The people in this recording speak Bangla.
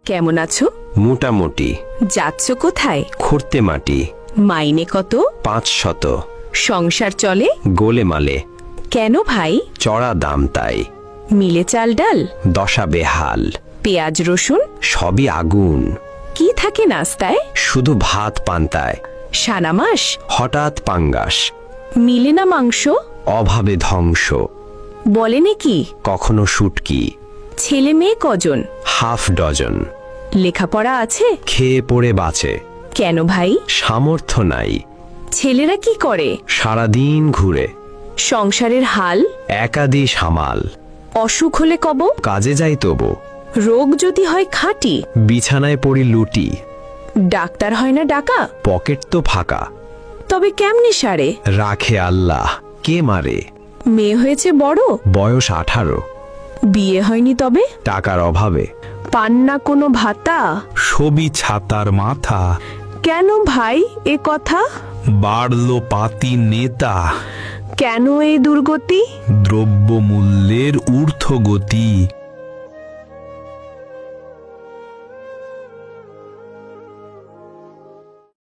কেমন আছো? মোটামুটি। যাচ্ছ কোথায়? খুঁড়তে মাটি। মাইনে কত? 500। সংসার চলে? গোলেমালে। কেন ভাই? চড়া দাম তাই। মিলে চাল ডাল? দশা বেহাল। পেঁয়াজ রসুন? সবই আগুন। কি থাকে নাস্তায়? শুধু ভাত পান্তায়। সানা মাস? হঠাৎ পাঙ্গাস। মিলে না মাংস? অভাবে ধ্বংস। বলে নাকি? কখনো শুটকি। ছেলে মেয়ে কজন? Half dozen. লেখাপড়া আছে? খেয়ে পড়ে বাঁচে। কেন ভাই? সামর্থ্য নাই। ছেলেরা কি করে? সারাদিন ঘুরে। সংসারের হাল? একাদি সামাল। অসুখ হলে কব? কাজে যাই তবু। রোগ যদি হয় খাঁটি? বিছানায় পড়ি লুটি। ডাক্তার হয় না ডাকা? পকেট তো ফাঁকা। তবে কেমনে সারে? রাখে আল্লাহ, কে মারে? মেয়ে হয়েছে বড়? বয়স 18। বিয়ে হয়নি তবে? টাকার অভাবে। পান না কোনো ভাতা? ছবি ছাতার মাথা। কেন ভাই এ কথা? বাড়লো পাতি নেতা। কেন এই দুর্গতি? দ্রব্যমূল্যের ঊর্ধ্বগতি।